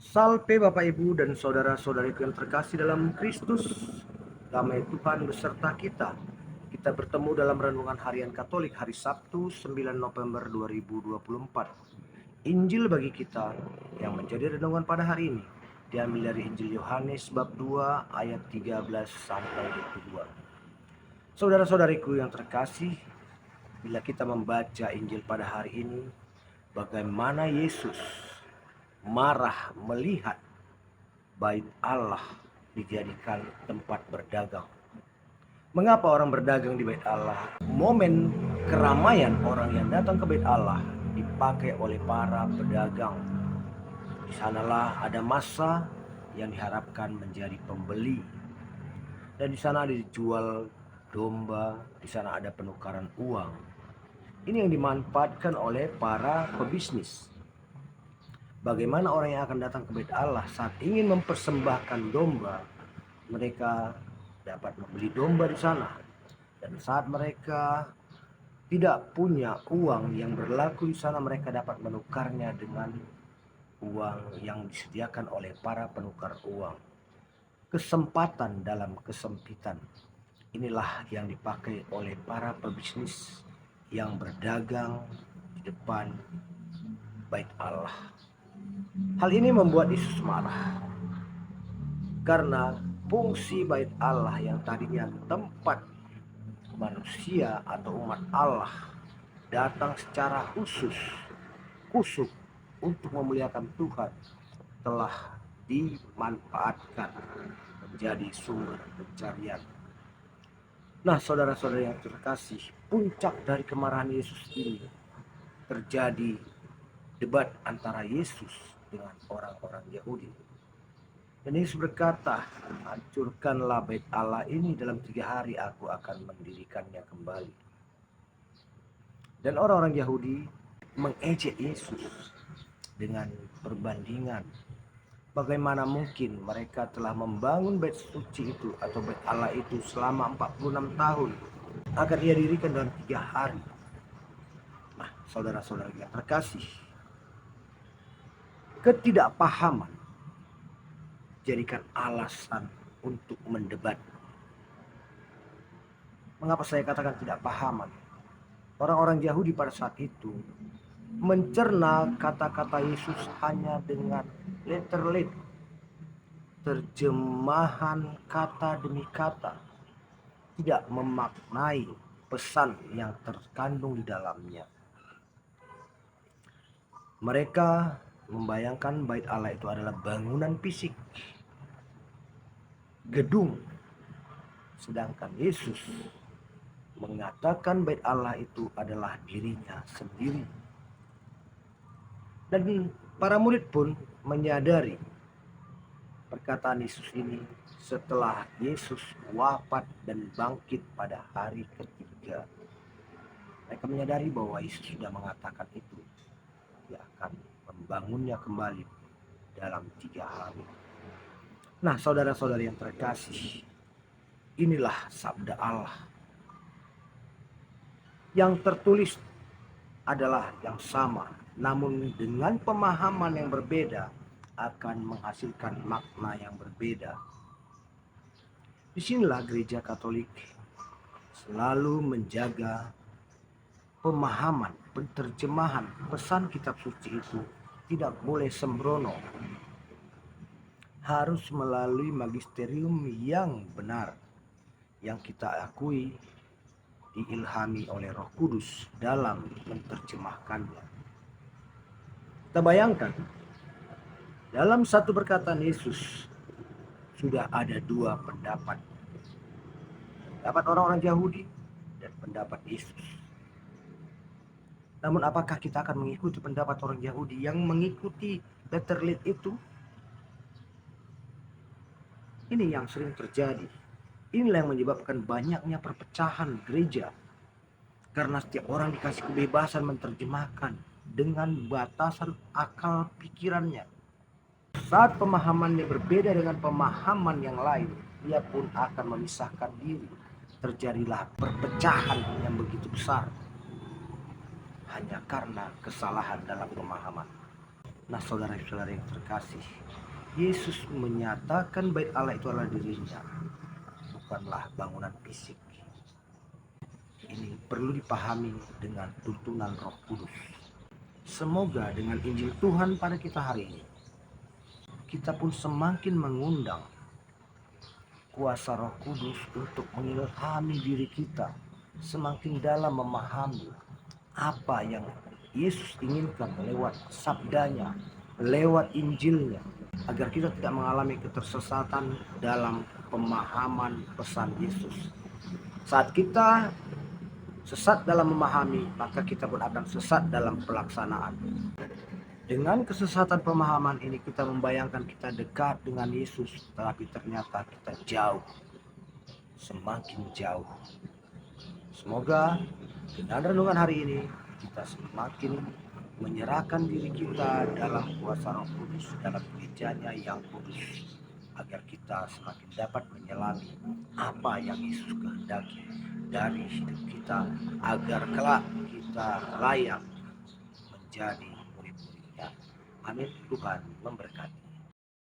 Salve Bapak Ibu dan saudara-saudariku yang terkasih dalam Kristus. Damai Tuhan beserta kita. Kita bertemu dalam renungan harian Katolik hari Sabtu 9 November 2024. Injil bagi kita yang menjadi renungan pada hari ini diambil dari Injil Yohanes bab 2 ayat 13 sampai 22. Saudara-saudariku yang terkasih, bila kita membaca Injil pada hari ini, bagaimana Yesus marah melihat bait Allah dijadikan tempat berdagang. Mengapa orang berdagang di bait Allah? Momen keramaian orang yang datang ke bait Allah dipakai oleh para pedagang. Di sanalah ada massa yang diharapkan menjadi pembeli. Dan di sana ada dijual domba, di sana ada penukaran uang. Ini yang dimanfaatkan oleh para pebisnis. Bagaimana orang yang akan datang ke bait Allah saat ingin mempersembahkan domba, mereka dapat membeli domba di sana. Dan saat mereka tidak punya uang yang berlaku di sana, mereka dapat menukarnya dengan uang yang disediakan oleh para penukar uang. Kesempatan dalam kesempitan. Inilah yang dipakai oleh para pebisnis yang berdagang di depan bait Allah. Hal ini membuat Yesus marah karena fungsi bait Allah yang tadinya tempat manusia atau umat Allah datang secara kusuk untuk memuliakan Tuhan telah dimanfaatkan menjadi sumber pencarian. Nah, saudara-saudara yang terkasih, puncak dari kemarahan Yesus ini terjadi debat antara Yesus dengan orang-orang Yahudi. Dan Yesus berkata, hancurkanlah bait Allah ini, dalam 3 hari aku akan mendirikannya kembali. Dan orang-orang Yahudi mengejek Yesus dengan perbandingan. Bagaimana mungkin mereka telah membangun bait suci itu atau bait Allah itu selama 46 tahun agar ia dirikan dalam 3 hari. Nah, saudara-saudara yang terkasih, ketidakpahaman jadikan alasan untuk mendebat. Mengapa saya katakan tidak pahaman? Orang-orang Yahudi pada saat itu mencerna kata-kata Yesus hanya dengan letter-letter, terjemahan kata demi kata, tidak memaknai pesan yang terkandung di dalamnya. Mereka membayangkan bait Allah itu adalah bangunan fisik, gedung, sedangkan Yesus mengatakan bait Allah itu adalah dirinya sendiri. Dan para murid pun menyadari perkataan Yesus ini setelah Yesus wafat dan bangkit pada hari ketiga. Mereka menyadari bahwa Yesus sudah mengatakan itu, dia akan membangunnya kembali dalam 3 hari. Nah, saudara-saudari yang terkasih, inilah sabda Allah. Yang tertulis adalah yang sama, namun dengan pemahaman yang berbeda akan menghasilkan makna yang berbeda. Disinilah gereja Katolik selalu menjaga pemahaman, penerjemahan pesan kitab suci itu tidak boleh sembrono. Harus melalui magisterium yang benar, yang kita akui diilhami oleh Roh Kudus dalam menerjemahkannya. Kita bayangkan, dalam satu perkataan Yesus sudah ada 2 pendapat. Pendapat orang-orang Yahudi dan pendapat Yesus. Namun apakah kita akan mengikuti pendapat orang Yahudi yang mengikuti letter-letter itu? Ini yang sering terjadi. Inilah yang menyebabkan banyaknya perpecahan gereja. Karena setiap orang dikasih kebebasan menerjemahkan dengan batasan akal pikirannya. Saat pemahamannya berbeda dengan pemahaman yang lain, ia pun akan memisahkan diri. Terjadilah perpecahan yang begitu besar hanya karena kesalahan dalam pemahaman. Nah, saudara-saudara yang terkasih, Yesus menyatakan bait Allah itu adalah dirinya, bukanlah bangunan fisik. Ini perlu dipahami dengan tuntunan Roh Kudus. Semoga dengan Injil Tuhan pada kita hari ini, kita pun semakin mengundang kuasa Roh Kudus untuk mengilhami diri kita, semakin dalam memahami apa yang Yesus inginkan lewat sabdanya, lewat Injilnya, agar kita tidak mengalami ketersesatan dalam pemahaman pesan Yesus. Saat kita sesat dalam memahami, maka kita pun akan sesat dalam pelaksanaan. Dengan kesesatan pemahaman ini kita membayangkan kita dekat dengan Yesus, tetapi ternyata kita jauh, semakin jauh. Semoga dengan renungan hari ini kita semakin menyerahkan diri kita dalam kuasa Roh Kudus, dalam gerejanya yang kudus, agar kita semakin dapat menyelami apa yang Yesus kehendaki dari hidup kita, agar kelak kita layak menjadi murid-muridnya. Amin. Tuhan memberkati.